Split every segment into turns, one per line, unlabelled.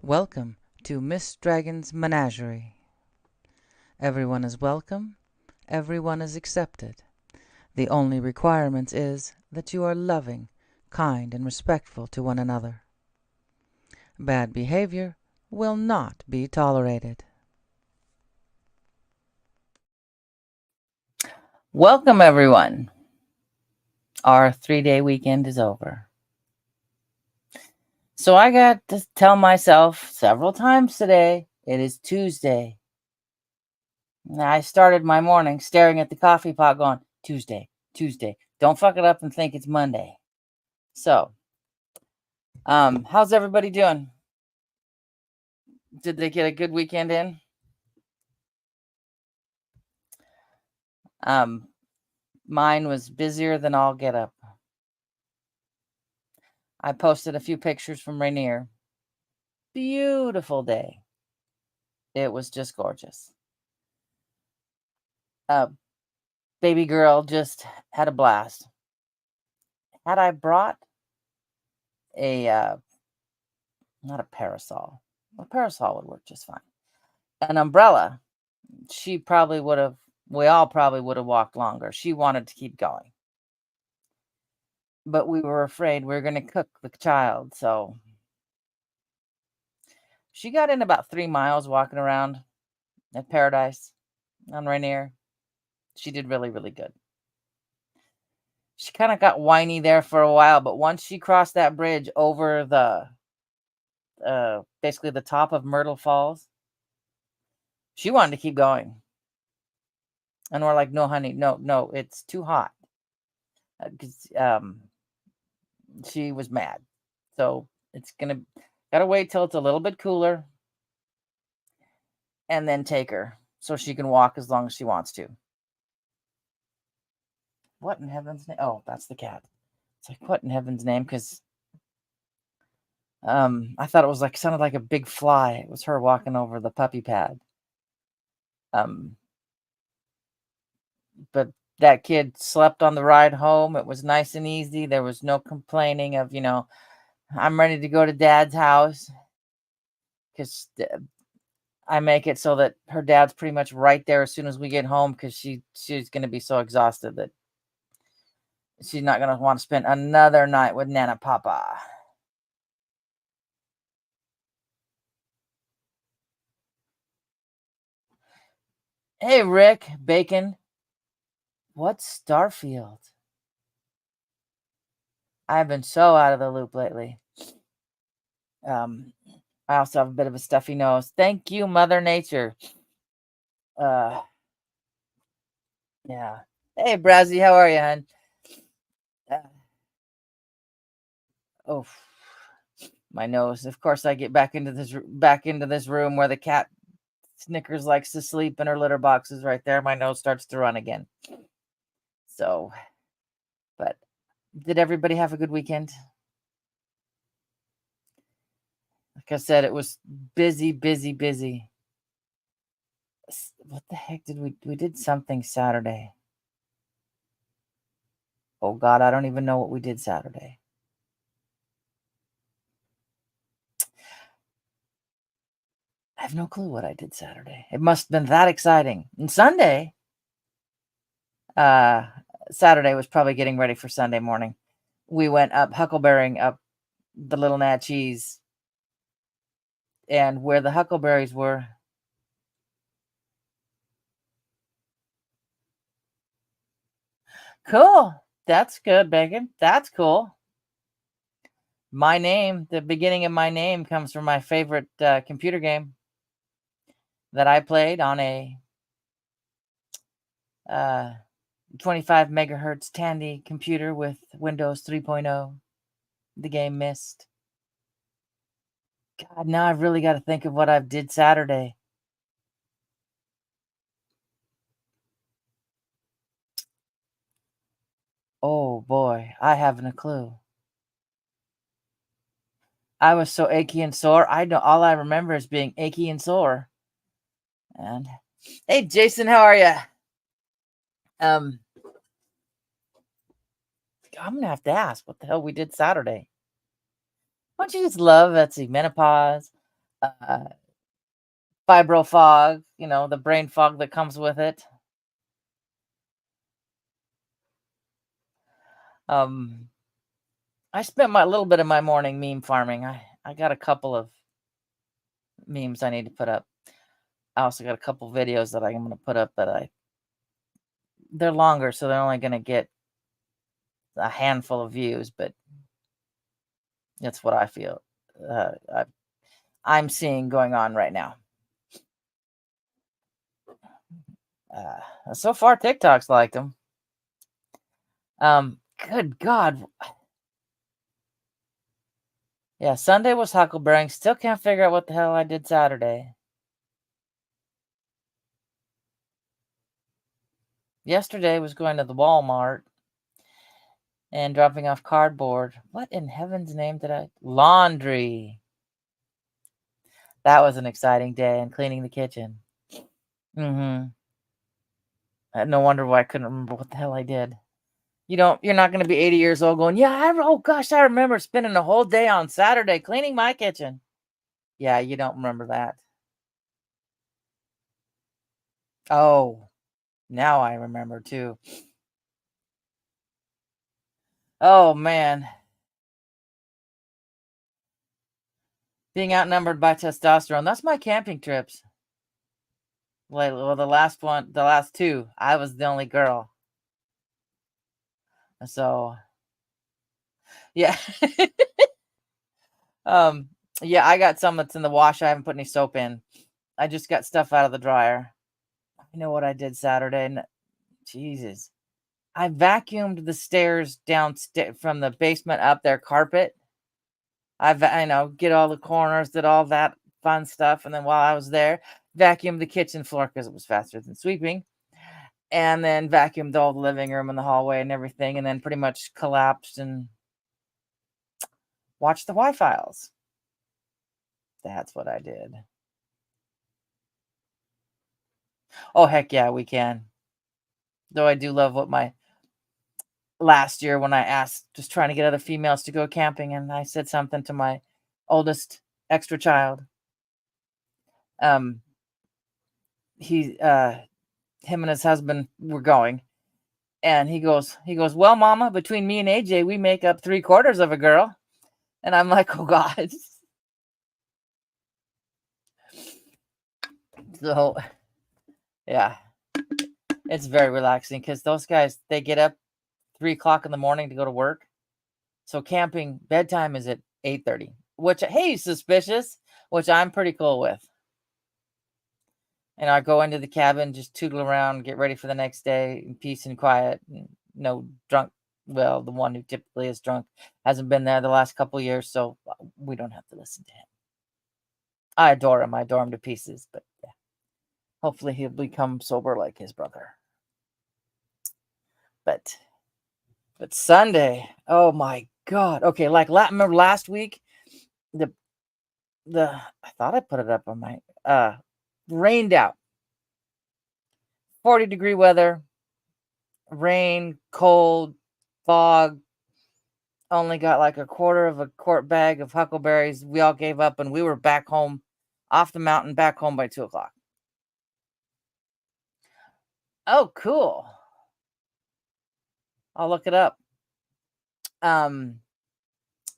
Welcome to Miss Dragon's Menagerie. Everyone is welcome, everyone is accepted. The only requirement is that you are loving, kind, and respectful to one another. Bad behavior will not be tolerated. Welcome, everyone. Our 3-day weekend is over. So I got to tell myself several times today, it is Tuesday. I started my morning staring at the coffee pot going, Tuesday, Tuesday. Don't fuck it up and think it's Monday. So, how's everybody doing? Did they get a good weekend in? Mine was busier than all get up. I posted a few pictures from Rainier. Beautiful day. It was just gorgeous. Baby girl just had a blast. Had I brought not a parasol would work just fine. An umbrella, we all probably would have walked longer. She wanted to keep going. But we were afraid we were going to cook the child, so she got in about 3 miles walking around at Paradise on Rainier. She did really, really good. She kind of got whiny there for a while, but once she crossed that bridge over the basically the top of Myrtle Falls, she wanted to keep going. And we're like, no, honey, no, it's too hot. Because she was mad. So gotta wait till it's a little bit cooler and then take her so she can walk as long as she wants to. What in heaven's name? Oh, that's the cat. It's like, what in heaven's name? Because I thought it was sounded like a big fly. It was her walking over the puppy pad. But that kid slept on the ride home. It was nice and easy. There was no complaining of, I'm ready to go to dad's house, because I make it so that her dad's pretty much right there as soon as we get home, because she's going to be so exhausted that she's not going to want to spend another night with Nana Papa. Hey, Rick Bacon. What's Starfield? I've been so out of the loop lately. I also have a bit of a stuffy nose. Thank you, Mother Nature. Yeah. Hey, Brazzy, how are you, hon? Oh, my nose. Of course, I get back into this room where the cat Snickers likes to sleep, and her litter box is right there. My nose starts to run again. So, but did everybody have a good weekend? Like I said, it was busy, busy, busy. What the heck did we did something Saturday? Oh God, I don't even know what we did Saturday. I have no clue what I did Saturday. It must have been that exciting. And Sunday, Saturday was probably getting ready for Sunday morning. We went up huckleberrying up the Little Natchez, and where the huckleberries were. Cool. That's good, Bacon. That's cool. The beginning of my name comes from my favorite computer game that I played on a 25 megahertz Tandy computer with Windows 3.0. The game Myst. God, now I've really got to think of what I did Saturday. Oh boy, I haven't a clue. I was so achy and sore. All I remember is being achy and sore. And hey, Jason, how are you? I'm gonna have to ask what the hell we did Saturday. Don't you just love Etsy menopause? uh, fibro fog, the brain fog that comes with it. Um, I spent my little bit of my morning meme farming. I got a couple of memes I need to put up. I also got a couple videos that I'm going to put up they're longer, so they're only going to get a handful of views, but that's what I feel. Uh, I, I'm seeing going on right now. So far, TikTok's liked them. Good God. Yeah, Sunday was huckleberrying. Still can't figure out what the hell I did Saturday. Yesterday was going to the Walmart and dropping off cardboard. What in heaven's name did I? Laundry. That was an exciting day, and cleaning the kitchen. Mm-hmm. No wonder why I couldn't remember what the hell I did. You're not going to be 80 years old going, yeah, oh gosh, I remember spending a whole day on Saturday cleaning my kitchen. Yeah, you don't remember that. Oh, now I remember too. Oh man. Being outnumbered by testosterone. That's my camping trips. Well, the last two, I was the only girl. So, yeah. um, yeah, I got some that's in the wash. I haven't put any soap in. I just got stuff out of the dryer. You know what I did Saturday? Jesus. I vacuumed the stairs downstairs from the basement up there, carpet. I know, get all the corners, did all that fun stuff. And then while I was there, vacuumed the kitchen floor because it was faster than sweeping. And then vacuumed all the living room and the hallway and everything. And then pretty much collapsed and watched the Y-Files. That's what I did. Oh, heck yeah, we can. Though I do love what last year when I asked, just trying to get other females to go camping, and I said something to my oldest extra child. Him and his husband were going, and he goes, well, Mama, between me and AJ, we make up 3/4 of a girl. And I'm like, oh God. So yeah, it's very relaxing because those guys, they get up 3 o'clock in the morning to go to work. So camping bedtime is at 8:30, which, hey, suspicious, which I'm pretty cool with. And I go into the cabin, just tootle around, get ready for the next day in peace and quiet. And no drunk. Well, the one who typically is drunk hasn't been there the last couple of years, so we don't have to listen to him. I adore him. I adore him to pieces, but yeah, hopefully he'll become sober like his brother. But Sunday, oh my God. Okay, like remember last week, the I thought I put it up on my rained out. 40-degree weather, rain, cold, fog. Only got like a quarter of a quart bag of huckleberries. We all gave up and we were back home off the mountain, back home by 2 o'clock. Oh, cool. I'll look it up.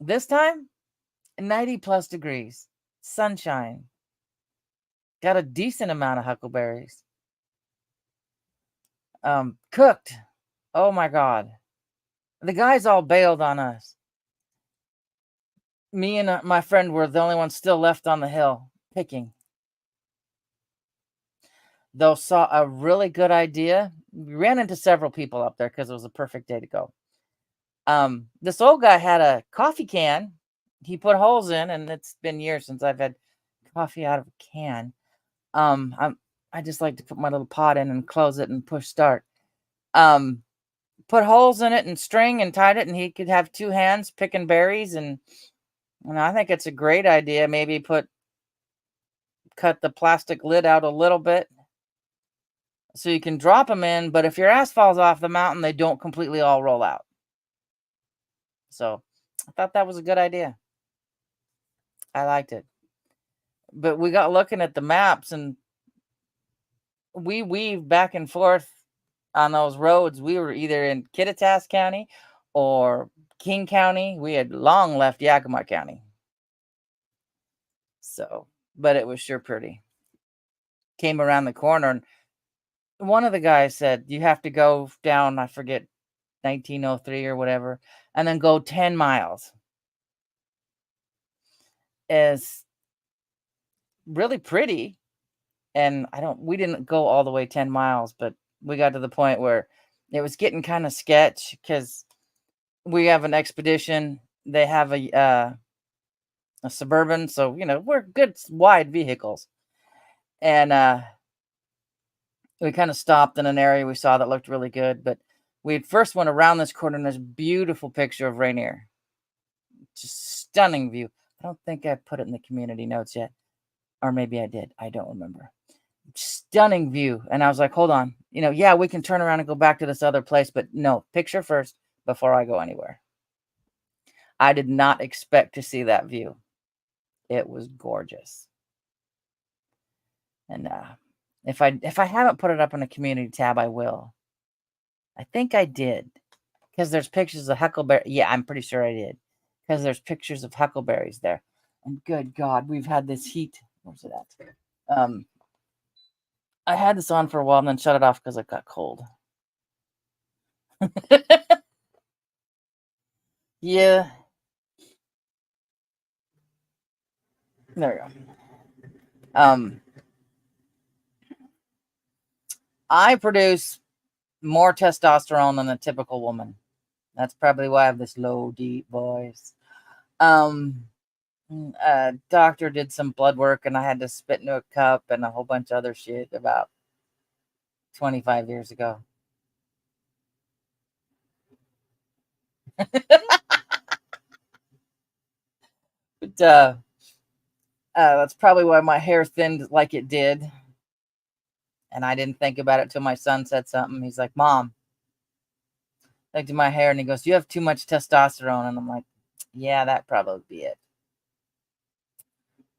This time, 90 plus degrees, sunshine. Got a decent amount of huckleberries. Cooked. Oh my God. The guys all bailed on us. Me and my friend were the only ones still left on the hill picking. Though saw a really good idea. We ran into several people up there because it was a perfect day to go. This old guy had a coffee can. He put holes in, and it's been years since I've had coffee out of a can. I just like to put my little pot in and close it and push start. Put holes in it and string and tied it, and he could have 2 hands picking berries. And I think it's a great idea. Maybe cut the plastic lid out a little bit so you can drop them in. But if your ass falls off the mountain, they don't completely all roll out. So I thought that was a good idea. I liked it. But we got looking at the maps, and we weave back and forth on those roads. We were either in Kittitas County or King County. We had long left Yakima County. So, but it was sure pretty. Came around the corner, and one of the guys said, you have to go down, I forget, 1903 or whatever, and then go 10 miles. Is really pretty. And we didn't go all the way 10 miles, but we got to the point where it was getting kind of sketch because we have an expedition. They have a Suburban, so we're good wide vehicles. And we kind of stopped in an area we saw that looked really good, but we first went around this corner, and this beautiful picture of Rainier. Just stunning view. I don't think I put it in the community notes yet, or maybe I did. I don't remember. Stunning view. And I was like, hold on, yeah, we can turn around and go back to this other place, but no, picture first before I go anywhere. I did not expect to see that view. It was gorgeous. And if I haven't put it up in a community tab, I will. I think I did, because there's pictures of huckleberry. Yeah, I'm pretty sure I did, because there's pictures of huckleberries there. And good God, we've had this heat. Where's it at? I had this on for a while and then shut it off because it got cold. Yeah. There we go. I produce more testosterone than a typical woman. That's probably why I have this low, deep voice. Doctor did some blood work, and I had to spit into a cup and a whole bunch of other shit about 25 years ago. But that's probably why my hair thinned like it did. And I didn't think about it till my son said something. He's like, Mom, looked at my hair, and he goes, you have too much testosterone. And I'm like, yeah, that probably would be it.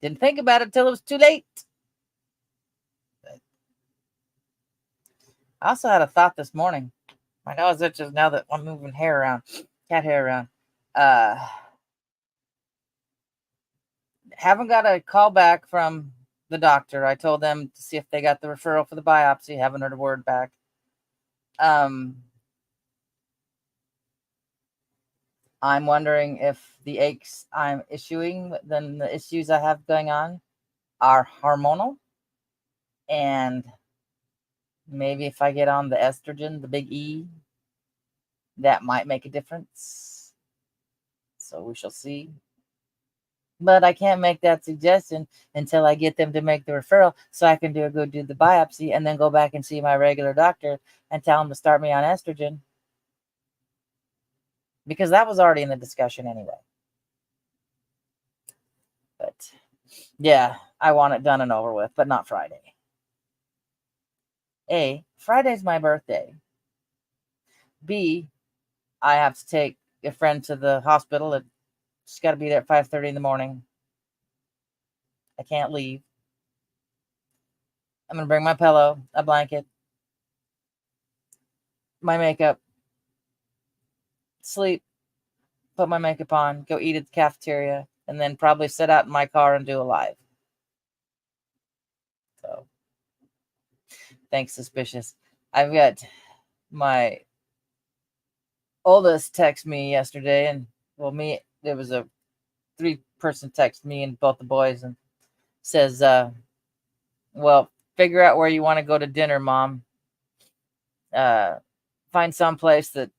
Didn't think about it till it was too late. But I also had a thought this morning. My nose itches now that I'm moving hair around, cat hair around. Haven't got a call back from the doctor. I told them to see if they got the referral for the biopsy. Haven't heard a word back. I'm wondering if the aches I'm issuing, then the issues I have going on, are hormonal. And maybe if I get on the estrogen, the big E, that might make a difference. So we shall see. But I can't make that suggestion until I get them to make the referral, so I can go do the biopsy and then go back and see my regular doctor and tell him to start me on estrogen. Because that was already in the discussion anyway. But yeah, I want it done and over with, but not Friday. A, Friday's my birthday. B, I have to take a friend to the hospital. She's got to be there at 5:30 in the morning. I can't leave. I'm going to bring my pillow, a blanket, my makeup, sleep, put my makeup on, go eat at the cafeteria, and then probably sit out in my car and do a live. So, thanks, suspicious. I've got my oldest text me yesterday, and there was a 3-person text, me and both the boys, and says, well, figure out where you want to go to dinner, Mom. Find some place that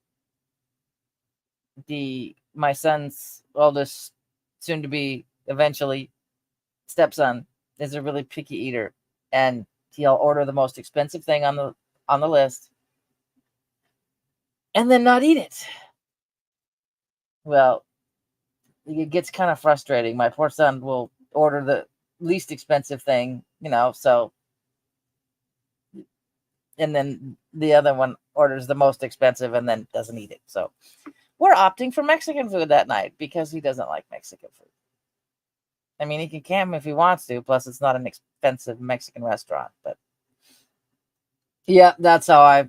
my son's oldest, soon to be eventually stepson, is a really picky eater, and he'll order the most expensive thing on the list and then not eat it. Well, it gets kind of frustrating. My poor son will order the least expensive thing, so, and then the other one orders the most expensive and then doesn't eat it. So we're opting for Mexican food that night because he doesn't like Mexican food. I mean, he can camp if he wants to. Plus, it's not an expensive Mexican restaurant. But yeah, that's how I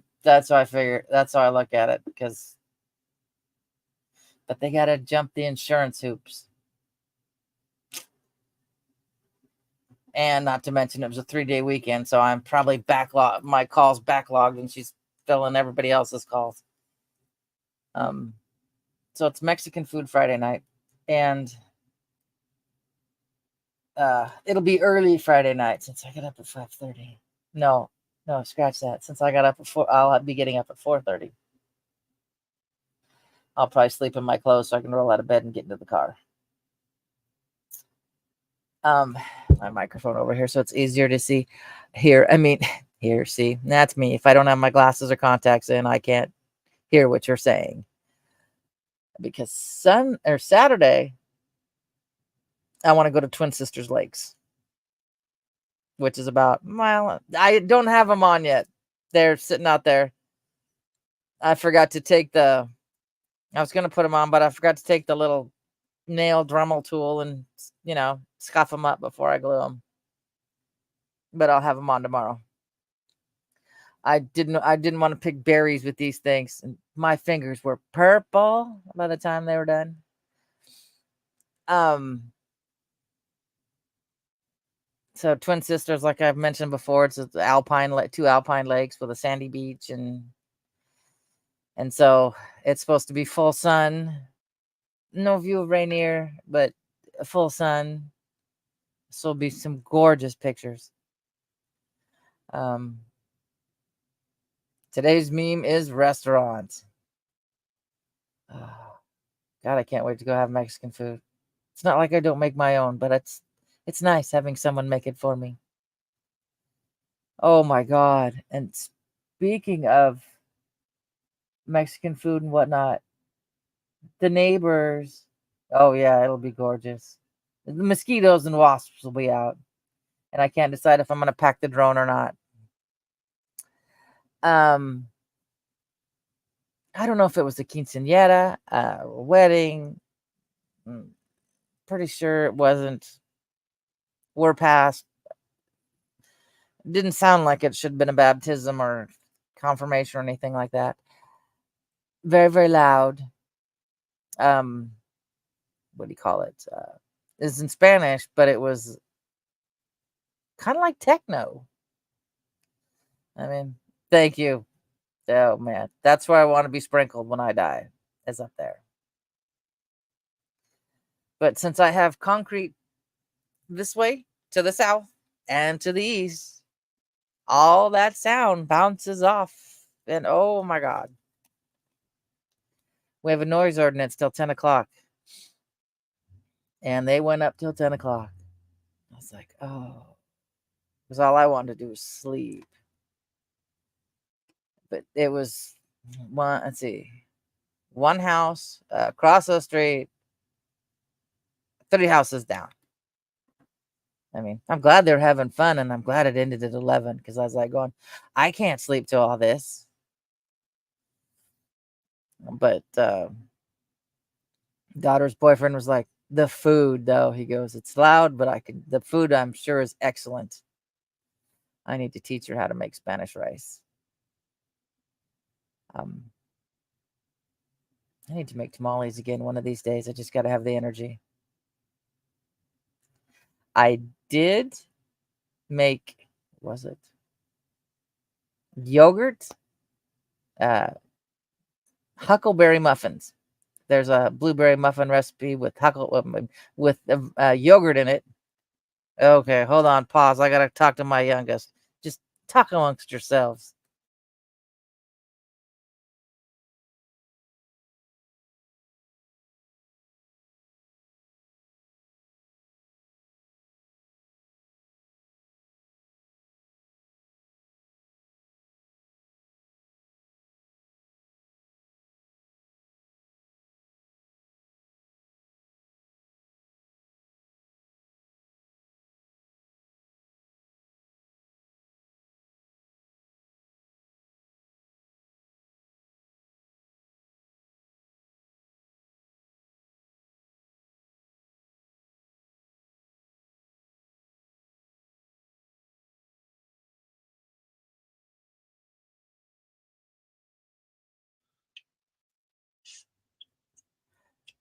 figure. That's how I look at it. But they gotta jump the insurance hoops, and not to mention it was a 3-day weekend, so I'm probably backlog. My calls backlogged, and she's filling everybody else's calls. Um, so it's Mexican food Friday night, and it'll be early Friday night since I got up at 5:30. No, no, scratch that. Since I got up at 4, I'll be getting up at 4:30. I'll probably sleep in my clothes so I can roll out of bed and get into the car. My microphone over here so it's easier to see. Here, I mean, here, see, that's me. If I don't have my glasses or contacts in, I can't hear what you're saying. Because Saturday, I want to go to Twin Sisters Lakes, which is about, well, I don't have them on yet. They're sitting out there. I forgot to take I was going to put them on, but I forgot to take the little nail Dremel tool and, scuff them up before I glue them. But I'll have them on tomorrow. I didn't want to pick berries with these things. And my fingers were purple by the time they were done. So Twin Sisters, like I've mentioned before, it's two alpine lakes with a sandy beach, and so it's supposed to be full sun, no view of Rainier, but full sun. So it'll be some gorgeous pictures. Today's meme is restaurants. Oh, God, I can't wait to go have Mexican food. It's not like I don't make my own, but it's nice having someone make it for me. Oh my God. And speaking of Mexican food and whatnot, the neighbors, oh yeah, it'll be gorgeous. The mosquitoes and wasps will be out. And I can't decide if I'm gonna pack the drone or not. I don't know if it was a quinceañera, a wedding. Pretty sure it wasn't. We're past. Didn't sound like it should have been a baptism or confirmation or anything like that. Very, very loud. What do you call it? It's in Spanish, but it was kind of like techno. I mean, thank you. Oh man, that's where I want to be sprinkled when I die, is up there. But since I have concrete this way to the south and to the east, all that sound bounces off. And oh my God, we have a noise ordinance till 10 o'clock. And they went up till 10 o'clock. I was like, oh, because all I wanted to do was sleep. But it was one house across the street, 3 houses down. I mean, I'm glad they're having fun, and I'm glad it ended at 11 because I was like I can't sleep till all this. But daughter's boyfriend was like, the food though, he goes, it's loud, but the food I'm sure is excellent. I need to teach her how to make Spanish rice. I need to make tamales again one of these days. I just got to have the energy. I did make, was it yogurt? Huckleberry muffins. There's a blueberry muffin recipe with yogurt in it. Okay, hold on, pause. I gotta talk to my youngest. Just talk amongst yourselves.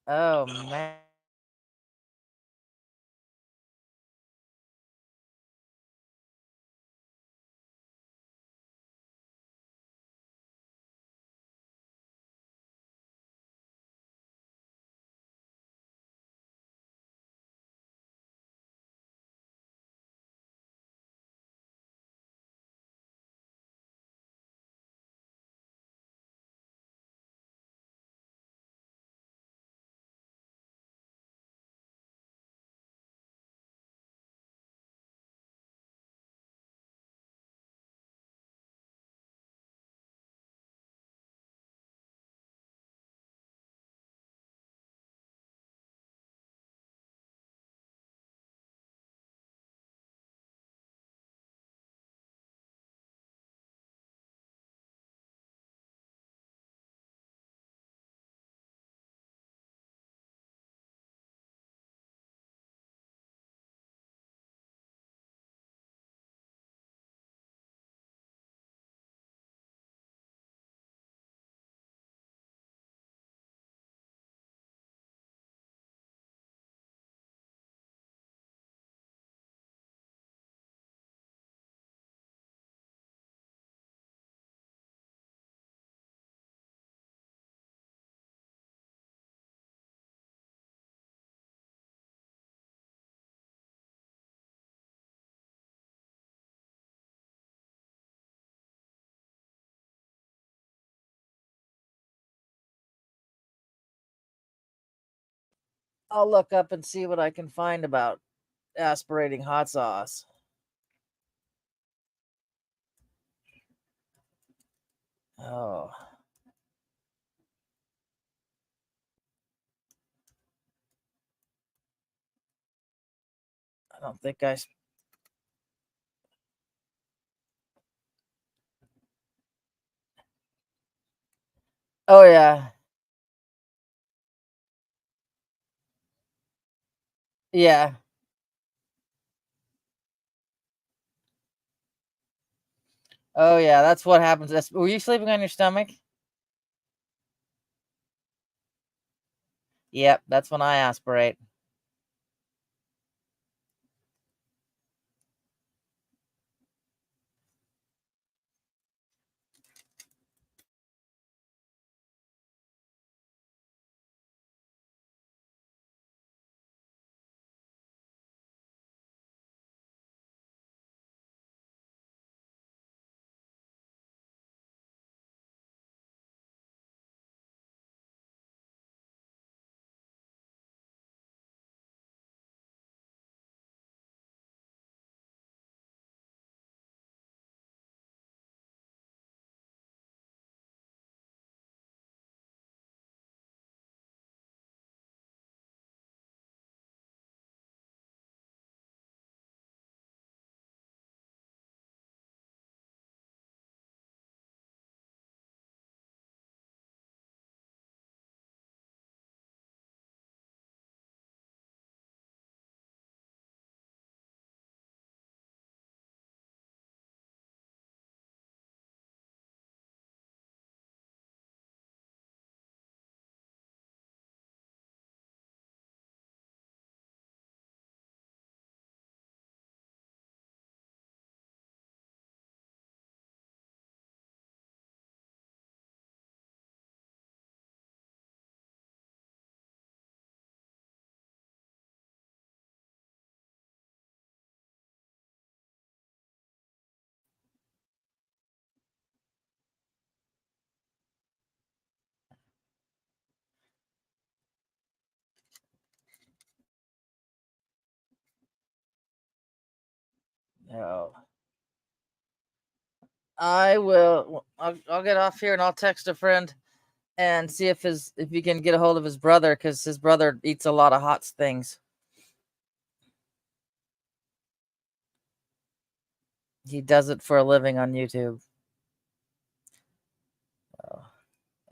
Oh, man. I'll look up and see what I can find about aspirating hot sauce. Oh, I don't think I. Oh, yeah. Yeah. Oh, yeah. That's what happens. Were you sleeping on your stomach? Yep. That's when I aspirate. No. I will. I'll get off here and I'll text a friend and see if he can get a hold of his brother because his brother eats a lot of hot things. He does it for a living on YouTube. Oh,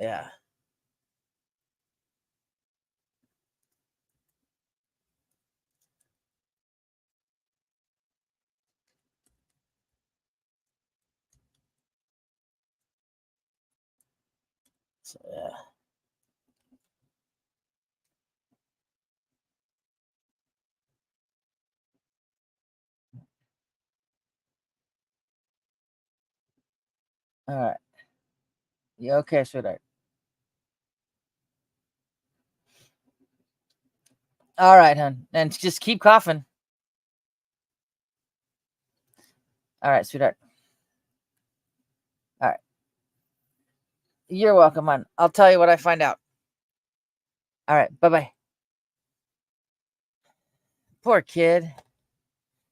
yeah. So, yeah. All right. You okay, sweetheart? All right, hon. And just keep coughing. All right, sweetheart. All right. You're welcome, hon. I'll tell you what I find out. All right. Bye-bye. Poor kid.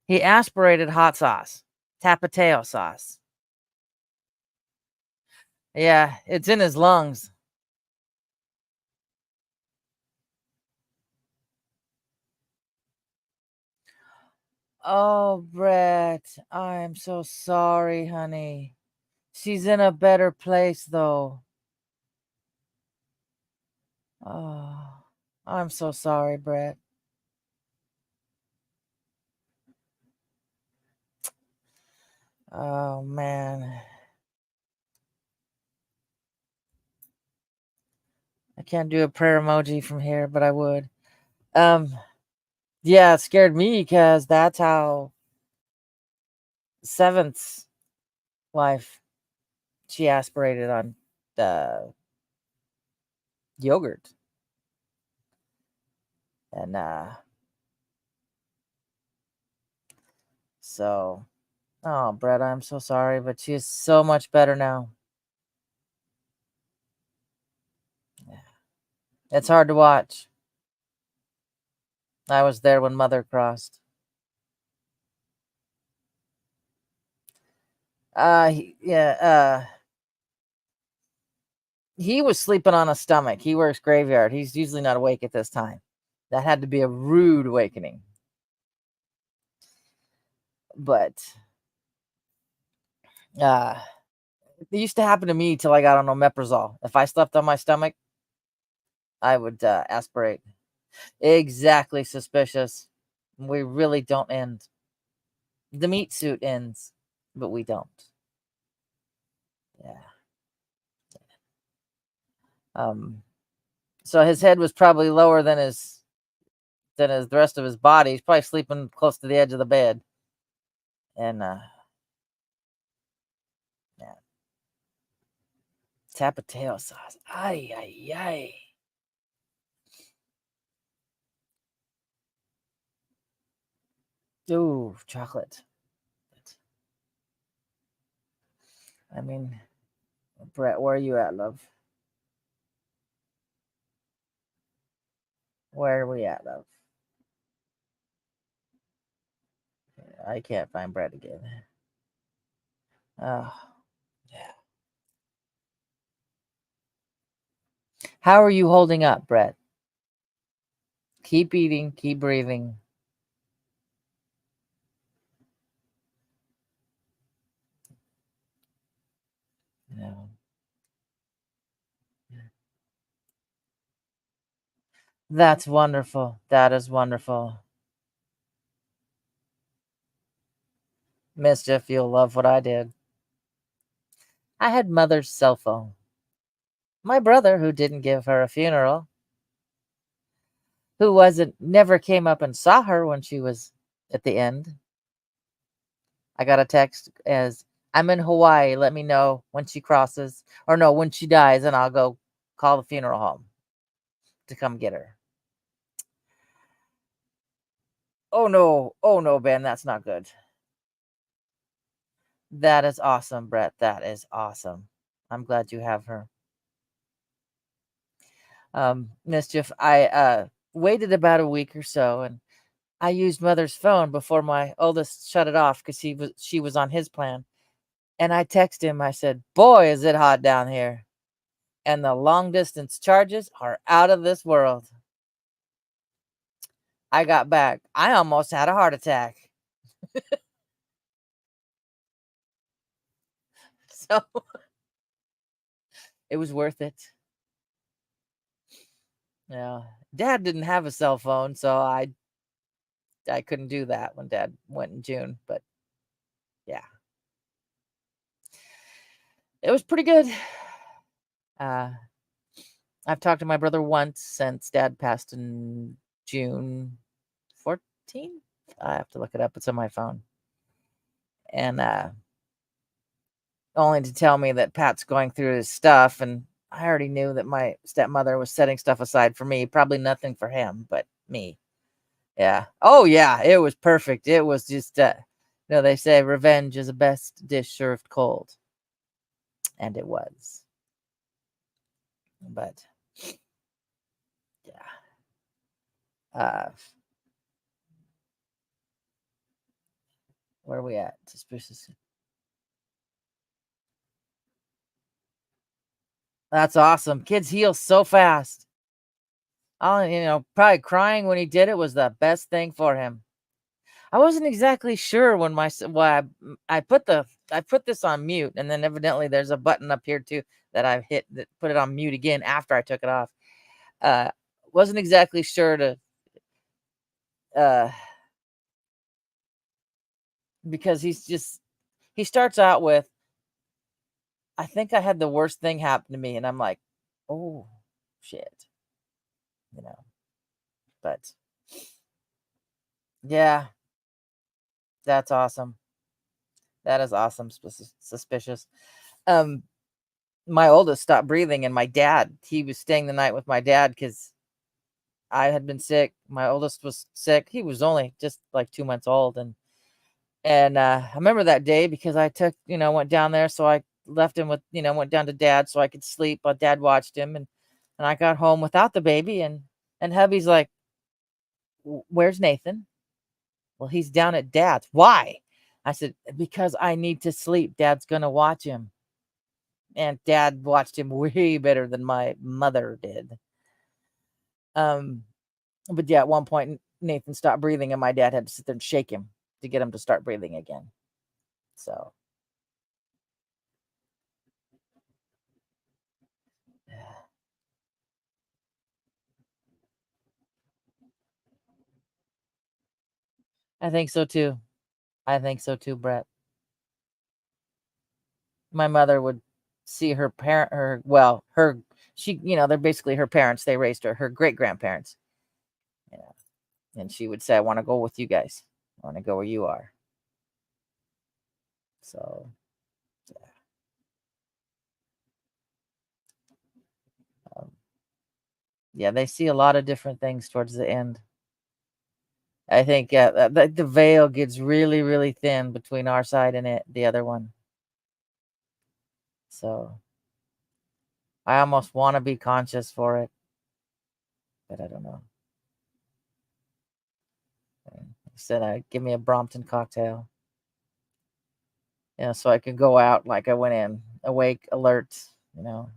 He aspirated hot sauce. Tapatio sauce. Yeah, it's in his lungs. Oh, Brett, I'm so sorry, honey. She's in a better place, though. Oh, I'm so sorry, Brett. Oh, man. I can't do a prayer emoji from here, but I would. Yeah, it scared me because that's how Seventh's wife, she aspirated on the yogurt. And so, oh, Brett, I'm so sorry, but she's so much better now. Yeah. It's hard to watch. I was there when Mother crossed. Yeah, he was sleeping on a stomach. He works graveyard. He's usually not awake at this time. That had to be a rude awakening. But uh it used to happen to me till I got on omeprazole. If I slept on my stomach, I would aspirate. Exactly, suspicious. We really don't end. The meat suit ends, but we don't. Yeah. Um. So his head was probably lower than the rest of his body. He's probably sleeping close to the edge of the bed. And yeah. Tapatio sauce. Ay ay ay. Ooh, chocolate. I mean, Brett, where are you at, love? Where are we at, love? I can't find Brett again. Oh, yeah. How are you holding up, Brett? Keep eating, keep breathing. No. That's wonderful. That is wonderful. Mischief, you'll love what I did. I had Mother's cell phone. My brother, who didn't give her a funeral, who wasn't never came up and saw her when she was at the end. I got a text as I'm in Hawaii. Let me know when she crosses, or no, when she dies, and I'll go call the funeral home to come get her. Oh no, Ben, that's not good. That is awesome, Brett. That is awesome. I'm glad you have her. Mischief, I waited about a week or so, and I used Mother's phone before my oldest shut it off because she was on his plan. And I texted him. I said, "Boy, is it hot down here, and the long distance charges are out of this world." I got back. I almost had a heart attack. So it was worth it. Yeah. Dad didn't have a cell phone, so I couldn't do that when Dad went in June. But yeah, it was pretty good. Uh, I've talked to my brother once since Dad passed in June 14th. I have to look it up. It's on my phone. And only to tell me that Pat's going through his stuff, and I already knew that my stepmother was setting stuff aside for me, probably nothing for him, but me. Yeah. Oh, yeah, it was perfect. It was just, they say revenge is the best dish served cold, and it was. But yeah, uh, where are we at? Suspicious. That's awesome. Kids heal so fast. Probably crying when he did it was the best thing for him. I wasn't exactly sure when why I put this on mute, and then evidently there's a button up here too that I hit that put it on mute again after I took it off. Uh, wasn't exactly sure to uh because he starts out with, I think I had the worst thing happen to me, and I'm like, oh shit, you know. But yeah, that's awesome. That is awesome. Suspicious. Um, my oldest stopped breathing, and my dad, he was staying the night with my dad because I had been sick. My oldest was sick. He was only just like 2 months old, and I remember that day because I went down there, so I left him with, went down to dad so I could sleep. But dad watched him, and I got home without the baby, and hubby's like, Where's Nathan?" "Well, he's down at dad's." "Why?" I said, "Because I need to sleep. Dad's gonna watch him." And dad watched him way better than my mother did. Um, but yeah, at one point Nathan stopped breathing, and my dad had to sit there and shake him to get him to start breathing again. So I think so too. I think so too, Brett. My mother would see her parent, her well, her she, they're basically her parents. They raised her, her great grandparents. You know, and she would say, "I want to go with you guys. I want to go where you are." So um, yeah, they see a lot of different things towards the end. I think the veil gets really, really thin between our side and the other one. So I almost want to be conscious for it, but I don't know. He said, "I give me a Brompton cocktail, so I could go out like I went in, awake, alert, you know."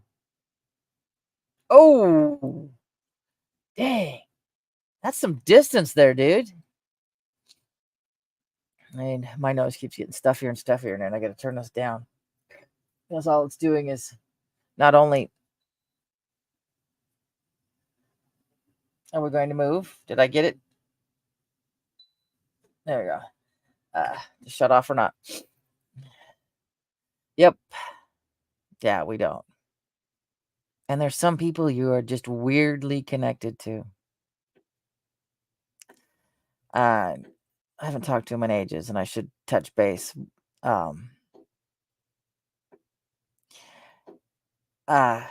Oh, dang, that's some distance there, dude. I mean, my nose keeps getting stuffier and stuffier, and I got to turn this down because all it's doing is not only are we going to move. Did I get it? There we go. Shut off or not? Yep. Yeah, we don't. And there's some people you are just weirdly connected to. Uh, I haven't talked to him in ages, and I should touch base. Um, uh,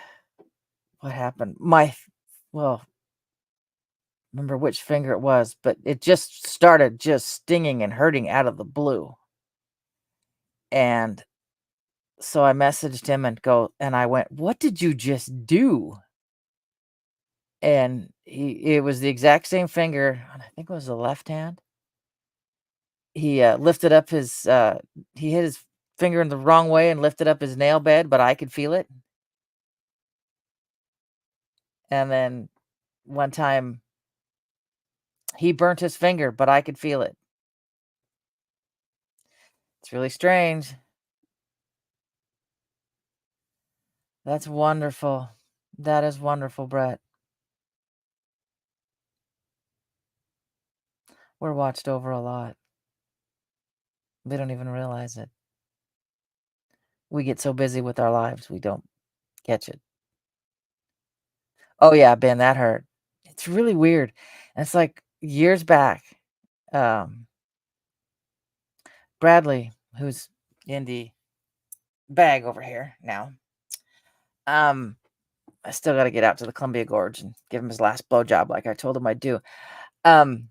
what happened? Well, remember which finger it was, but it just started just stinging and hurting out of the blue. And so I messaged him and I went, "What did you just do?" And it was the exact same finger. I think it was the left hand. He lifted up he hit his finger in the wrong way and lifted up his nail bed, but I could feel it. And then one time he burnt his finger, but I could feel it. It's really strange. That's wonderful. That is wonderful, Brett. We're watched over a lot. We don't even realize it. We get so busy with our lives, we don't catch it. Oh yeah, Ben, that hurt. It's really weird. And it's like years back, um, Bradley, who's in the bag over here now. Um, I still got to get out to the Columbia Gorge and give him his last blowjob, like I told him I'd do. Um,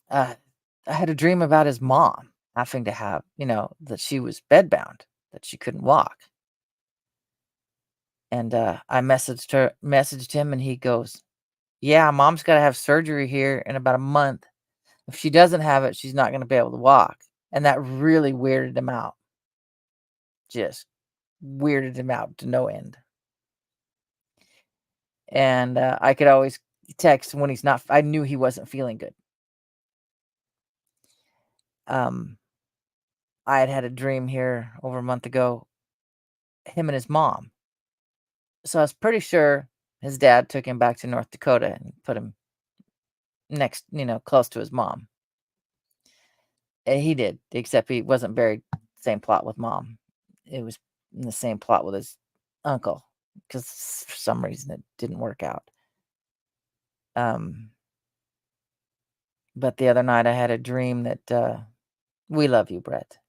uh, I had a dream about his mom having to have, that she was bedbound, that she couldn't walk. And I messaged him, and he goes, "Yeah, mom's got to have surgery here in about a month. If she doesn't have it, she's not going to be able to walk." And that really weirded him out. Just weirded him out to no end. And I could always text when he's not. I knew he wasn't feeling good. Um, I had a dream here over a month ago, him and his mom. So I was pretty sure his dad took him back to North Dakota and put him next, close to his mom. And he did, except he wasn't buried same plot with mom. It was in the same plot with his uncle, because for some reason it didn't work out. Um, but the other night I had a dream that we love you, Brett.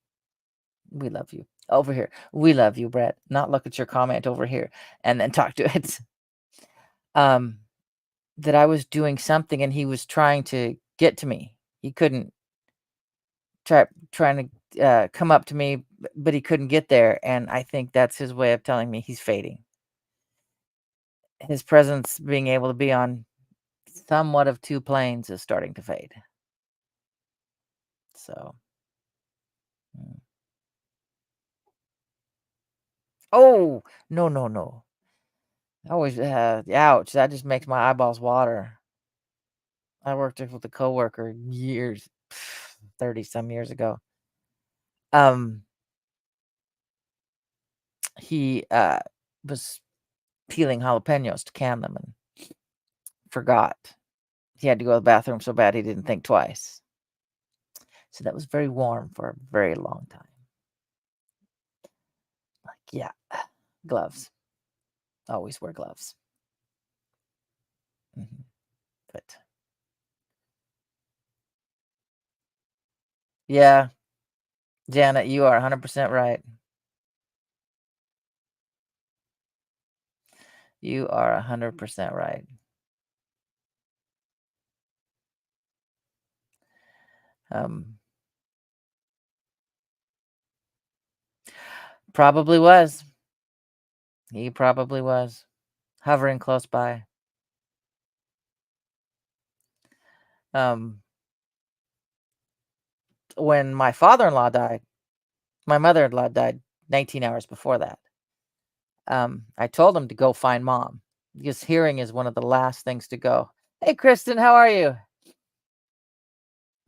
We love you. Over here. We love you, Brett. Not look at your comment over here and then talk to it. Um, that I was doing something and he was trying to get to me. He couldn't trying to come up to me, but he couldn't get there. And I think that's his way of telling me he's fading. His presence being able to be on somewhat of two planes is starting to fade. So, mm. Oh, no, no, no. I always, ouch. That just makes my eyeballs water. I worked with a coworker years, 30 some years ago. Um, he was peeling jalapenos to can them and forgot. He had to go to the bathroom so bad he didn't think twice. So that was very warm for a very long time. Like, yeah, gloves. Always wear gloves. But yeah, Janet, you are 100% right. You are 100% right. Um, Probably was. He probably was hovering close by. Um, when my father-in-law died, my mother-in-law died 19 hours before that. I told him to go find mom because hearing is one of the last things to go. Hey, Kristen, how are you?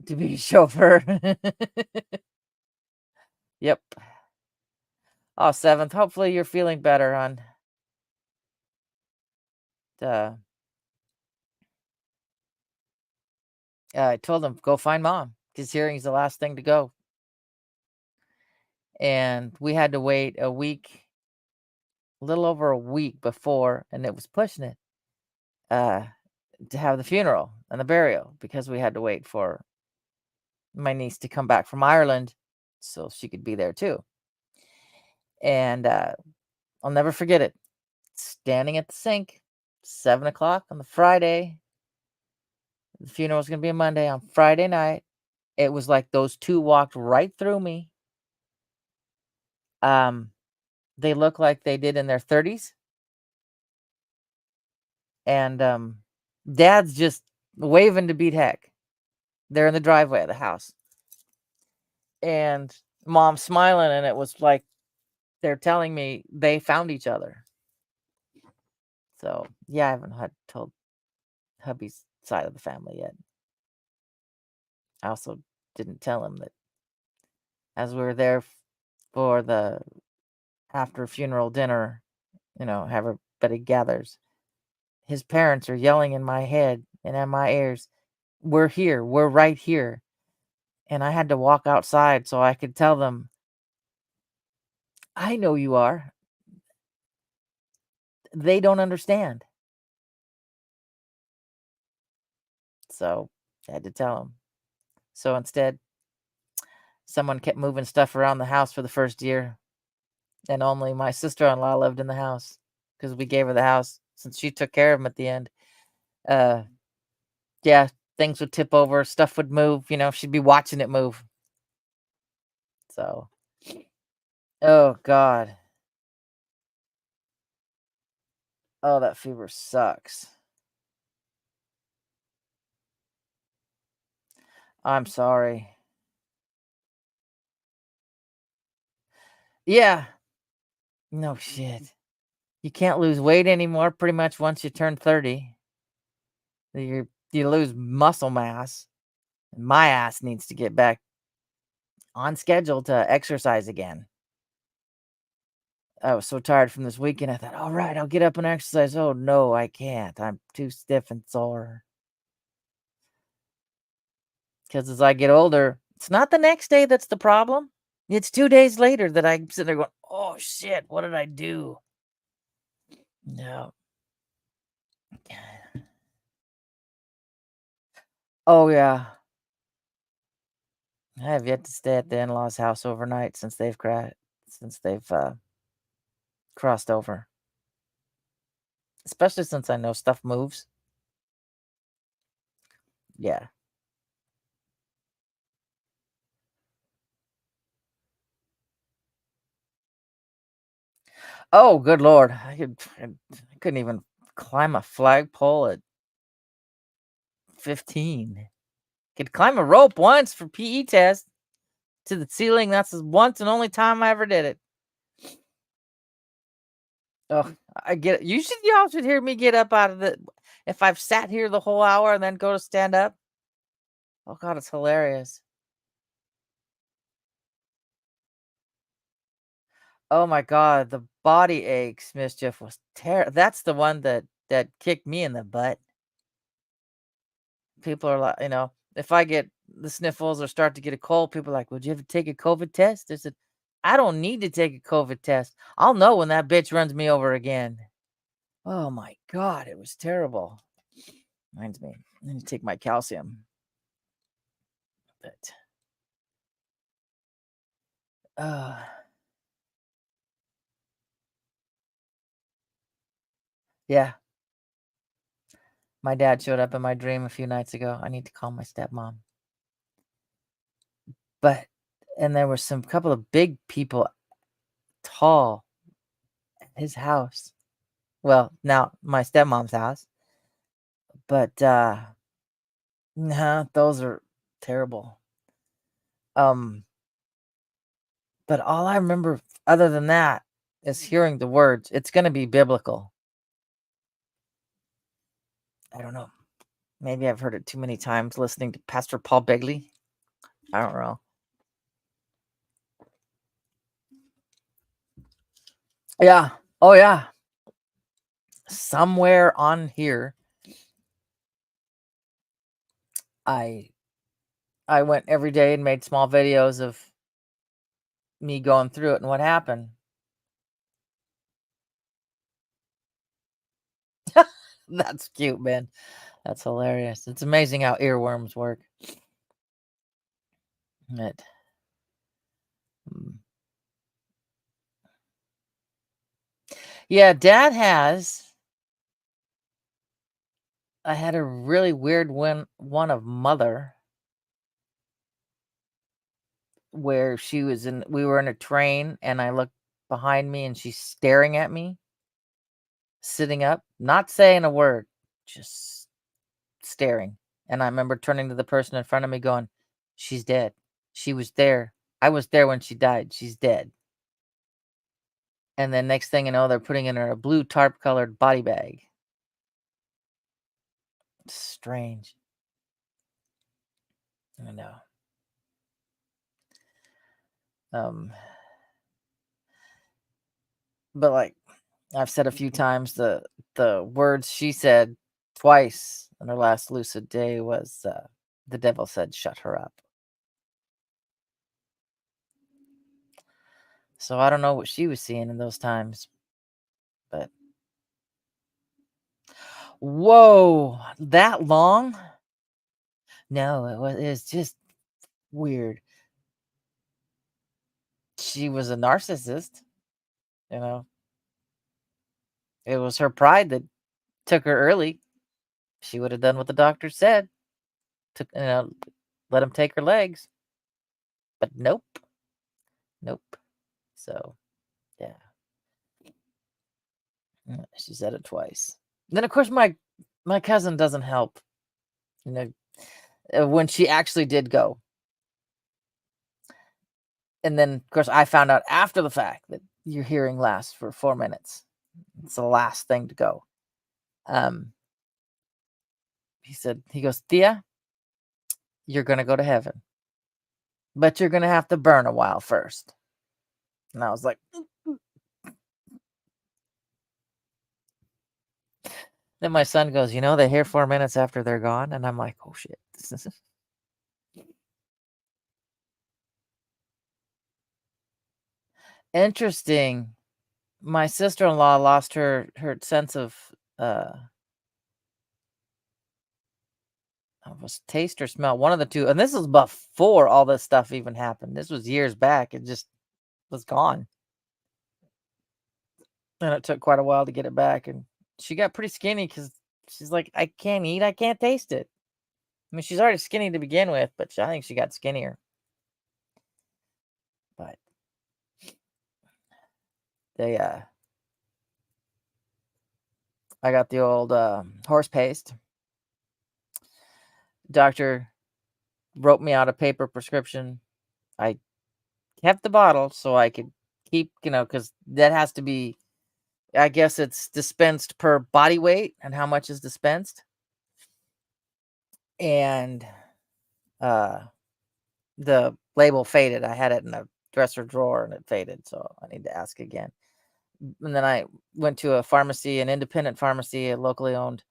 To be a chauffeur. Yep. Oh, 7th. Hopefully you're feeling better on the. I told him go find mom because hearing is the last thing to go. And we had to wait a week, a little over a week before, and it was pushing it, uh, to have the funeral and the burial because we had to wait for my niece to come back from Ireland so she could be there too. And I'll never forget it. Standing at the sink, 7 o'clock on the Friday. The funeral was going to be a Monday. On Friday night, it was like those two walked right through me. Um, they look like they did in their 30s. And dad's just waving to beat heck. They're in the driveway of the house. And mom's smiling, and it was like they're telling me they found each other. So, yeah, I haven't told hubby's side of the family yet. I also didn't tell him that as we were there for the after funeral dinner, everybody gathers. His parents are yelling in my head and in my ears, "We're here. We're right here." And I had to walk outside so I could tell them, "I know you are." They don't understand. So I had to tell them. So instead, Someone kept moving stuff around the house for the first year, and only my sister-in-law lived in the house because we gave her the house since she took care of him at the end. Uh, yeah, things would tip over, stuff would move, she'd be watching it move. So, oh god. Oh, that fever sucks. I'm sorry. Yeah. No shit. You can't lose weight anymore pretty much once you turn 30. You lose muscle mass. My ass needs to get back on schedule to exercise again. I was so tired from this weekend. I thought, all right, I'll get up and exercise. Oh, no, I can't. I'm too stiff and sore. Because as I get older, it's not the next day that's the problem. It's 2 days later that I'm sitting there going, oh, shit, what did I do? No. Oh, yeah. I have yet to stay at the in-laws' house overnight since they've crossed over. Especially since I know stuff moves. Yeah. Oh, good lord. I couldn't even climb a flagpole at 15. Could climb a rope once for PE test to the ceiling. That's the once and only time I ever did it. Oh, I get it. Y'all should hear me get up out of the if I've sat here the whole hour and then go to stand up. Oh god, it's hilarious. Oh my god, the body aches mischief was that's the one that kicked me in the butt. People are like, if I get the sniffles or start to get a cold, people are like, "Would you ever take a COVID test?" I said, "I don't need to take a COVID test. I'll know when that bitch runs me over again." Oh my god, it was terrible. Reminds me, I need to take my calcium. But uh yeah, my dad showed up in my dream a few nights ago. I need to call my stepmom. But and there were some couple of big people, tall, at his house. Well, now my stepmom's house. But nah, those are terrible. Um, but all I remember other than that is hearing the words. It's gonna be biblical. I don't know. Maybe I've heard it too many times listening to Pastor Paul Begley. I don't know. Yeah. Oh yeah. Somewhere on here, I I went every day and made small videos of me going through it and what happened. That's cute, man. That's hilarious. It's amazing how earworms work. It, mm. Yeah, dad has. I had a really weird one of mother where we were in a train and I looked behind me and she's staring at me, sitting up, not saying a word, just staring. And I remember turning to the person in front of me going, she's dead. She was there. I was there when she died. She's dead. And then next thing you know, they're putting in her a blue tarp colored body bag. Strange. I know. Um, but like I've said a few times, the words she said twice in her last lucid day was, the devil said, "Shut her up." So I don't know what she was seeing in those times, but whoa, that long? No, it was just weird. She was a narcissist, you know. It was her pride that took her early. She would have done what the doctor said, took let him take her legs, but nope, nope. So, yeah, she said it twice. Then, of course, my cousin doesn't help, you know, when she actually did go. And then, of course, I found out after the fact that your hearing lasts for 4 minutes. It's the last thing to go. Um, he goes, "Tia, you're gonna go to heaven, but you're gonna have to burn a while first." And I was like, then my son goes, "They hear 4 minutes after they're gone." And I'm like, "Oh shit." Interesting. My sister-in-law lost her sense uh of taste or smell, one of the two. And this was before all this stuff even happened. This was years back. It just was gone. And it took quite a while to get it back. And she got pretty skinny because she's like, "I can't eat, I can't taste it." I mean, she's already skinny to begin with, but I think she got skinnier. But they I got the old horse paste. Doctor wrote me out a paper prescription. I kept the bottle so I could keep, because that has to be, I guess it's dispensed per body weight and how much is dispensed. And uh the label faded. I had it in a dresser drawer and it faded, so I need to ask again. And then I went to a pharmacy, an independent pharmacy, locally owned,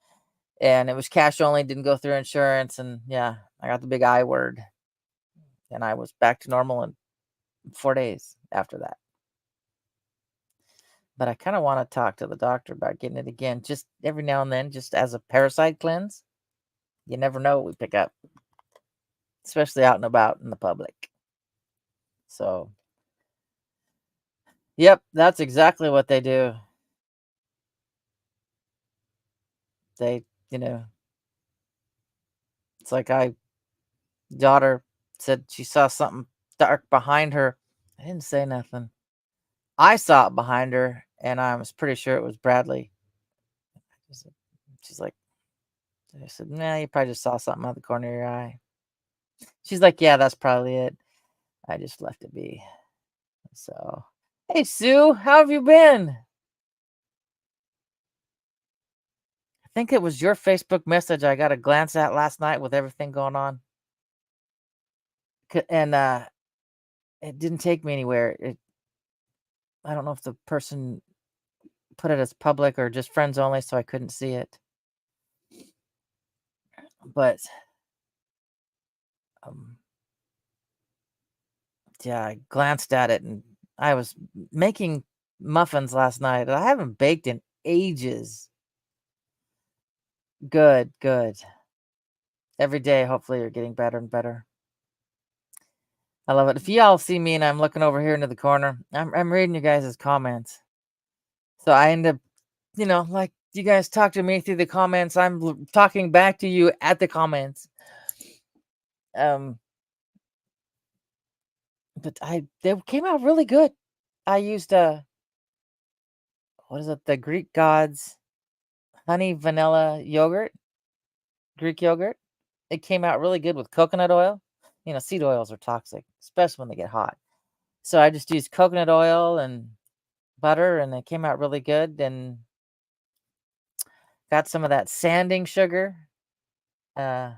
and it was cash only, didn't go through insurance. And yeah, I got the big I word, and I was back to normal in 4 days after that. But I kind of want to talk to the doctor about getting it again, just every now and then, just as a parasite cleanse. You never know what we pick up, especially out and about in the public. So, yep, that's exactly what they do. They, you know, it's like daughter said she saw something dark behind her. I didn't say nothing. I saw it behind her, and I was pretty sure it was Bradley. I said- She's like, I said, "Nah, you probably just saw something out the corner of your eye." She's like, "Yeah, that's probably it." I just left it be. So, hey, Sue, how have you been? I think it was your Facebook message I got a glance at last night with everything going on. And it didn't take me anywhere. I don't know if the person put it as public or just friends only, so I couldn't see it. But um, yeah, I glanced at it and I was making muffins last night. I haven't baked in ages. Good, good. Every day, hopefully, you're getting better and better. I love it. If y'all see me and I'm looking over here into the corner, I'm reading you guys' comments. So I end up, like you guys talk to me through the comments. I'm talking back to you at the comments. Um, but they came out really good. I used what is it? The Greek Gods honey vanilla yogurt, Greek yogurt. It came out really good with coconut oil. Seed oils are toxic, especially when they get hot. So I just used coconut oil and butter, and it came out really good. And got some of that sanding sugar. Uh,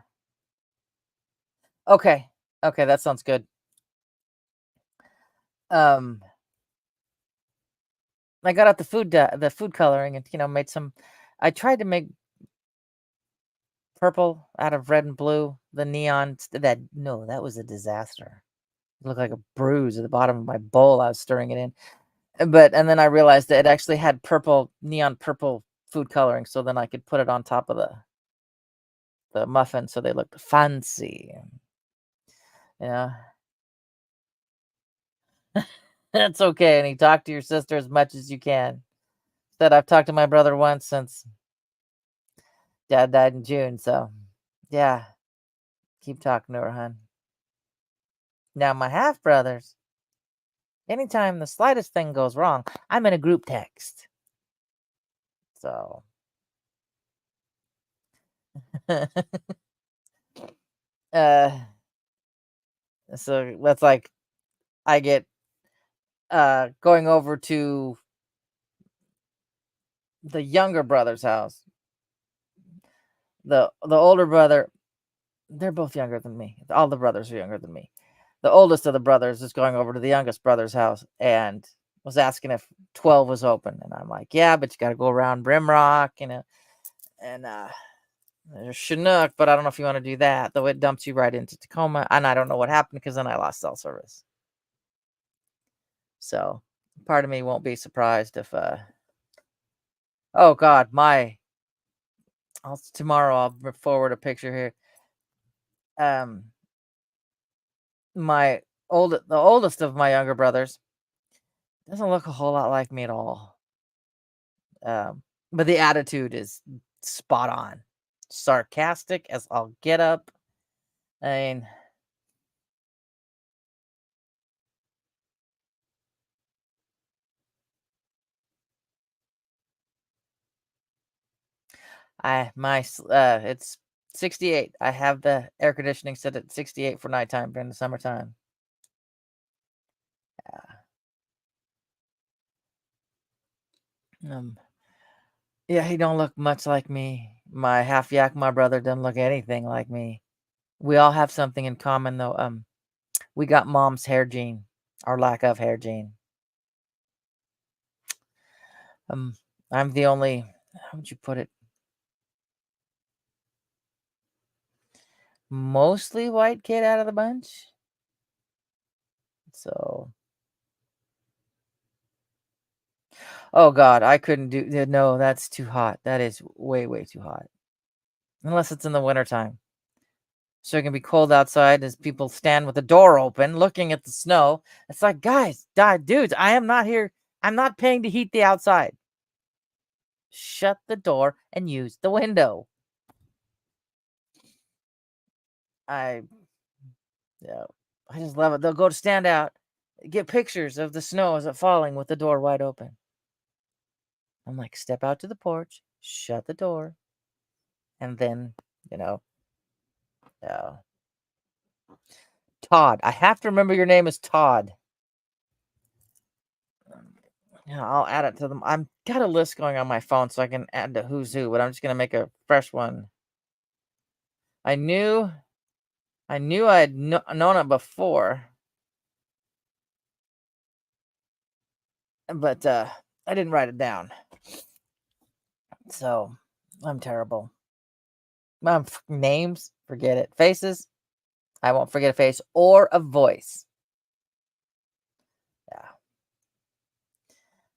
okay, okay, that sounds good. Um, I got out the food coloring, and made some. I tried to make purple out of red and blue. The neon that no, that was a disaster. It looked like a bruise at the bottom of my bowl. I was stirring it in. And then I realized that it actually had neon purple food coloring, so then I could put it on top of the muffin so they looked fancy. Yeah. That's okay. And you talk to your sister as much as you can. Said I've talked to my brother once since dad died in June. So, yeah, keep talking to her, hun. Now, my half brothers, anytime the slightest thing goes wrong, I'm in a group text. So, uh, so that's like I get going over to the younger brother's house. The older brother, they're both younger than me. All the brothers are younger than me. The oldest of the brothers is going over to the youngest brother's house and was asking if 12 was open. And I'm like, yeah, but you got to go around Brimrock, and there's Chinook, but I don't know if you want to do that, though it dumps you right into Tacoma. And I don't know what happened because then I lost cell service. So part of me won't be surprised if, oh God, tomorrow I'll forward a picture here. My the oldest of my younger brothers doesn't look a whole lot like me at all. But the attitude is spot on. Sarcastic as I'll get up. I mean, it's 68. I have the air conditioning set at 68 for nighttime during the summertime. Um, yeah, he don't look much like me. My half Yakima brother doesn't look anything like me. We all have something in common though. We got mom's hair gene, our lack of hair gene. Um, I'm the only, how would you put it? Mostly white kid out of the bunch. So, oh God, I couldn't do, no, that's too hot. That is way, way too hot. Unless it's in the wintertime. So it can be cold outside as people stand with the door open looking at the snow. It's like, guys, dudes, I am not here. I'm not paying to heat the outside. Shut the door and use the window. I, yeah, I just love it. They'll go to stand out, get pictures of the snow as it falling with the door wide open. I'm like, step out to the porch, shut the door, and then, you know, uh, Todd. I have to remember your name is Todd. Yeah, I'll add it to them. I'm got a list going on my phone so I can add to who's who, but I'm just gonna make a fresh one. I knew I had known it before, but I didn't write it down. So I'm terrible. Names, forget it. Faces, I won't forget a face or a voice. Yeah.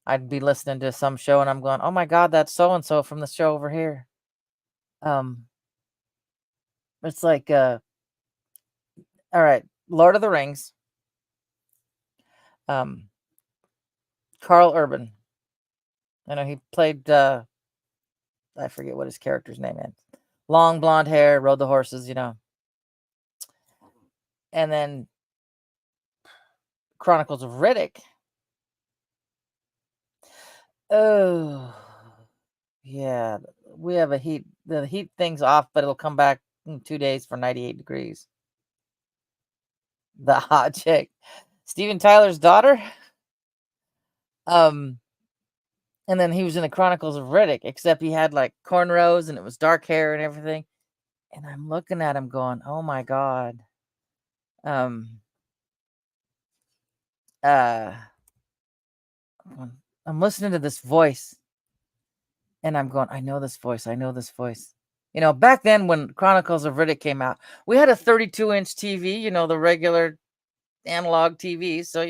I'd be listening to some show and I'm going, "Oh my God, that's so and so from the show over here." Um, it's like, all right, Lord of the Rings. Um, Carl Urban. I know he played. I forget what his character's name is. Long blonde hair, rode the horses, And then Chronicles of Riddick. Oh, yeah. We have the heat thing's off, but it'll come back in 2 days for 98 degrees. The hot chick. Steven Tyler's daughter. Um, and then he was in the Chronicles of Riddick, except he had like cornrows and it was dark hair and everything. And I'm looking at him going, oh my God. Um, uh, I'm listening to this voice and I'm going, I know this voice. I know this voice. Back then when Chronicles of Riddick came out, we had a 32-inch TV, the regular analog TVs. So,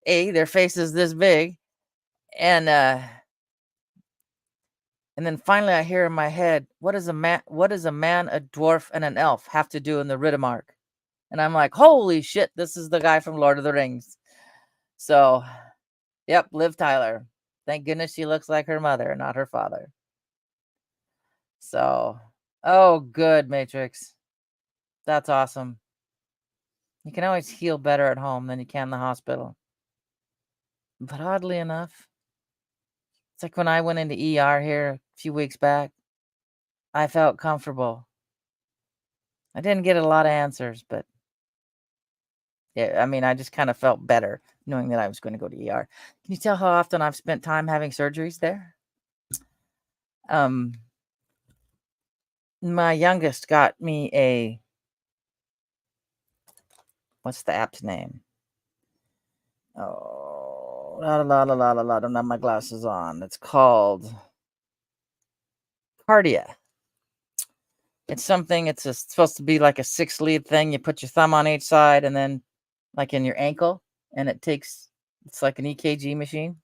their face is this big. And then finally I hear in my head, what does a man, a dwarf, and an elf have to do in the Riddermark? And I'm like, holy shit, this is the guy from Lord of the Rings. So, yep, Liv Tyler. Thank goodness she looks like her mother, not her father. So, oh, good, Matrix. That's awesome. You can always heal better at home than you can in the hospital. But oddly enough, it's like when I went into ER here a few weeks back, I felt comfortable. I didn't get a lot of answers, but yeah, I mean, I just kind of felt better knowing that I was going to go to ER. Can you tell how often I've spent time having surgeries there? Um, my youngest got me a, what's the app's name? Oh, I don't have my glasses on. It's called Cardia. It's something, supposed to be like a 6-lead thing. You put your thumb on each side and then like in your ankle, and it's like an EKG machine.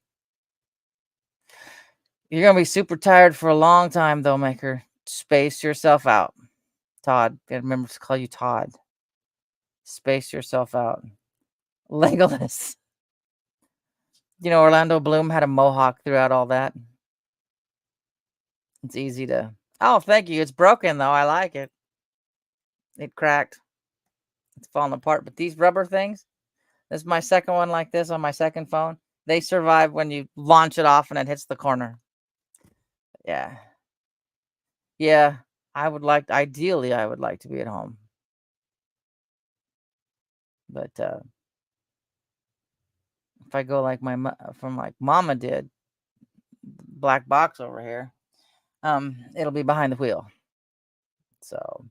You're going to be super tired for a long time, though, Maker. Space yourself out. Todd. Gotta remember to call you Todd. Space yourself out. Legolas. You know, Orlando Bloom had a mohawk throughout all that. It's easy to... Oh, thank you. It's broken, though. I like it. It cracked. It's falling apart. But these rubber things, this is my second one like this on my second phone. They survive when you launch it off and it hits the corner. Yeah. Yeah. Ideally, I would like to be at home. But if I go like from like Mama did, black box over here, it'll be behind the wheel. So,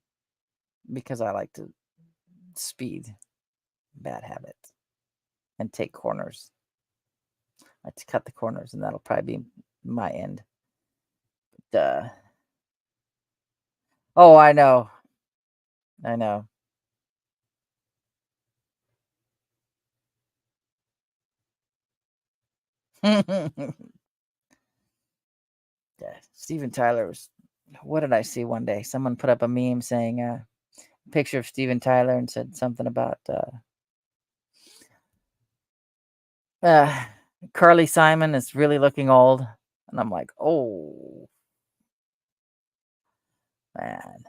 because I like to speed, bad habit, and take corners. I like to cut the corners, and that'll probably be my end. But, oh, I know. I know. Yeah, Steven Tyler was. What did I see one day? Someone put up a meme saying a picture of Steven Tyler and said something about uh, Carly Simon is really looking old, and I'm like, oh man,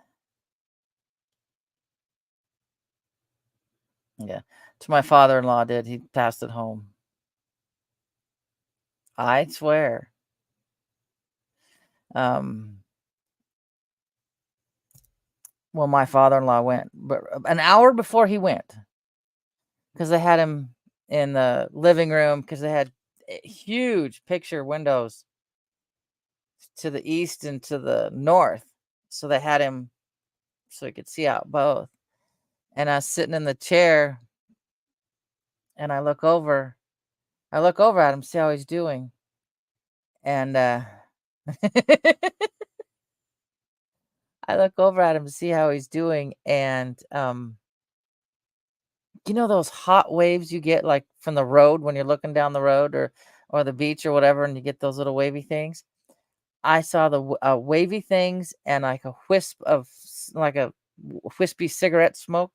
yeah. To my father-in-law did. He passed at home. I swear. Um, well, my father-in-law went, but an hour before he went, because they had him in the living room because they had huge picture windows to the east and to the north, so they had him so he could see out both. And I was sitting in the chair, and I look over at him, see how he's doing, and I look over at him to see how he's doing, and you know those hot waves you get like from the road when you're looking down the road or the beach or whatever, and you get those little wavy things. I saw the wavy things and like a wisp of like a wispy cigarette smoke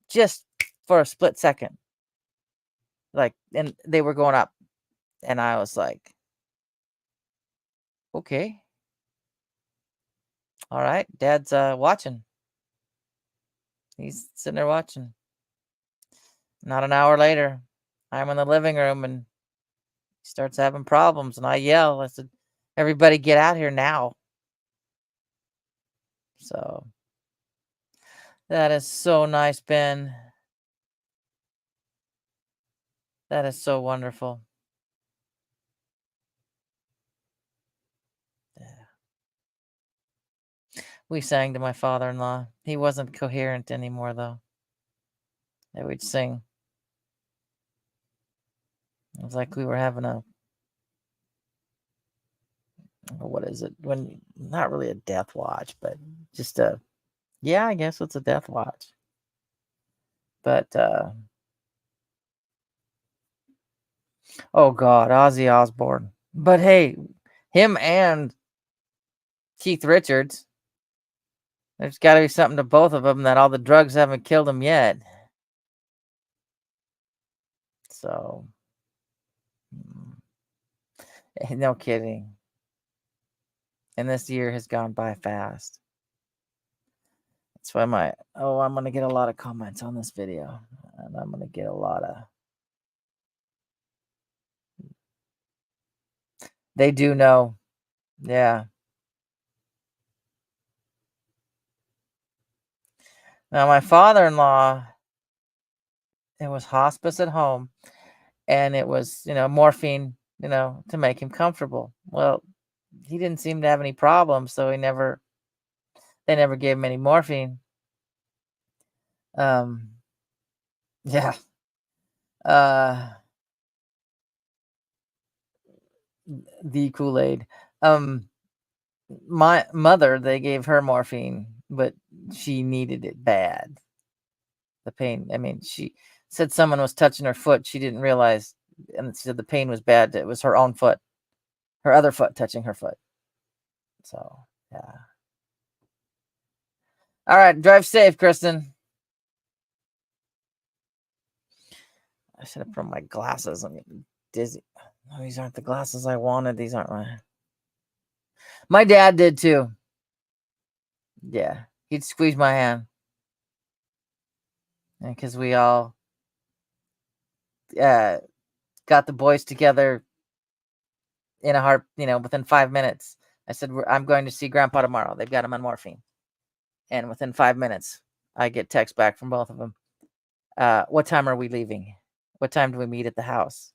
just for a split second. Like, and they were going up, and I was like, okay, all right, Dad's watching. He's sitting there watching. Not an hour later, I'm in the living room and he starts having problems, and I yell. I said, "Everybody, get out here now!" So that is so nice, Ben. That is so wonderful. Yeah. We sang to my father-in-law. He wasn't coherent anymore, though. Yeah, we'd sing. It was like we were having what is it? When not really a death watch, but just yeah, I guess it's a death watch. But oh God, Ozzy Osbourne. But hey, him and Keith Richards. There's got to be something to both of them that all the drugs haven't killed them yet. So, no kidding. And this year has gone by fast. That's why I'm going to get a lot of comments on this video. And I'm going to get a lot of. They do know. Yeah. Now, my father-in-law, it was hospice at home, and it was, morphine, to make him comfortable. Well, he didn't seem to have any problems, so they never gave him any morphine. Yeah. The Kool-Aid. My mother, they gave her morphine, but she needed it bad. The pain. I mean, she said someone was touching her foot. She didn't realize, and she said the pain was bad. It was her own foot, her other foot touching her foot. So, yeah. All right, drive safe, Kristen. I should have put on my glasses. I'm getting dizzy. No, these aren't the glasses I wanted. These aren't my. My dad did too. Yeah, he'd squeeze my hand, because we all got the boys together in a heart. Within 5 minutes. I said, I'm going to see Grandpa tomorrow. They've got him on morphine, and within 5 minutes, I get text back from both of them. What time are we leaving? What time do we meet at the house?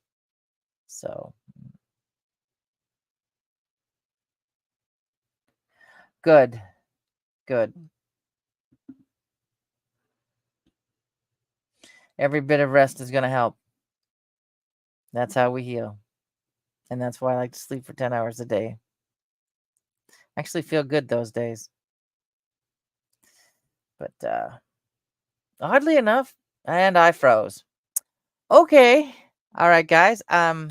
So good. Every bit of rest is going to help. That's how we heal. And that's why I like to sleep for 10 hours a day. I actually feel good those days. But oddly enough, and I froze. Okay. All right, guys. I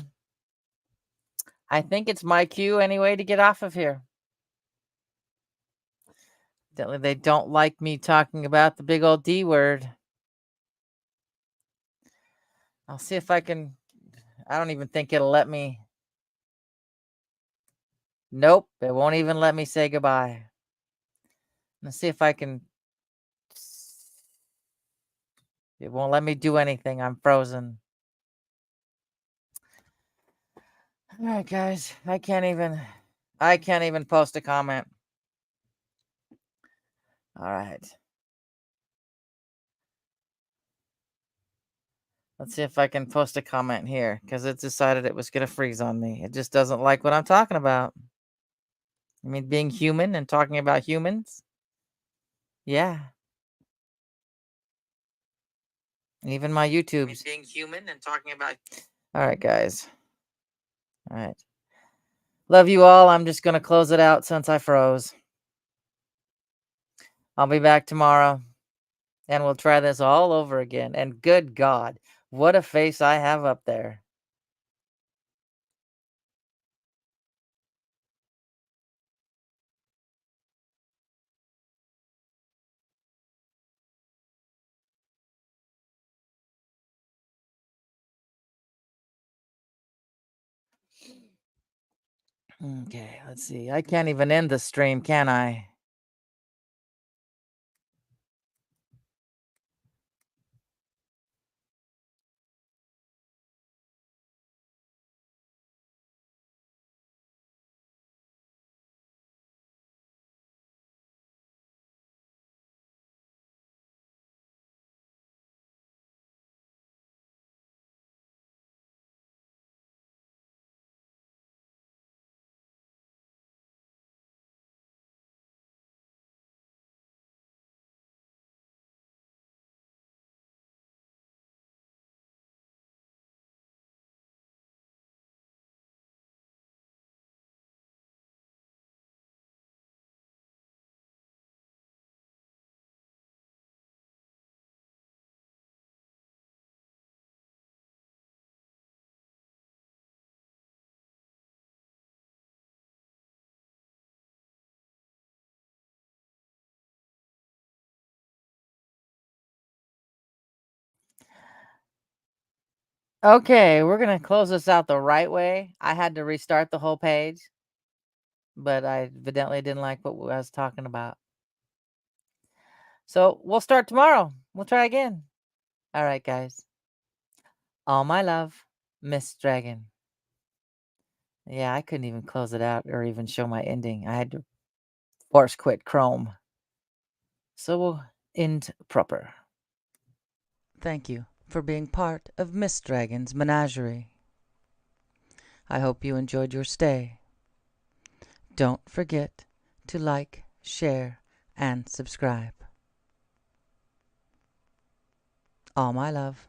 think it's my cue anyway to get off of here. They don't like me talking about the big old D word. I'll see if I can. I don't even think it'll let me. Nope, it won't even let me say goodbye. Let's see if I can. It won't let me do anything. I'm frozen. All right, guys. I can't even post a comment. All right. Let's see if I can post a comment here, because it decided it was going to freeze on me. It just doesn't like what I'm talking about. I mean, being human and talking about humans. Yeah. Even my YouTube's being human and talking about. All right, guys. All right. Love you all. I'm just going to close it out since I froze. I'll be back tomorrow, and we'll try this all over again. And good God, what a face I have up there. Okay, let's see. I can't even end the stream, can I? Okay, we're gonna close this out the right way. I had to restart the whole page, but I evidently didn't like what I was talking about. So we'll start tomorrow. We'll try again. All right, guys. All my love, Miss Dragon. Yeah, I couldn't even close it out or even show my ending. I had to force quit Chrome. So we'll end proper. Thank you for being part of Miss Dragon's menagerie. I hope you enjoyed your stay. Don't forget to like, share, and subscribe. All my love.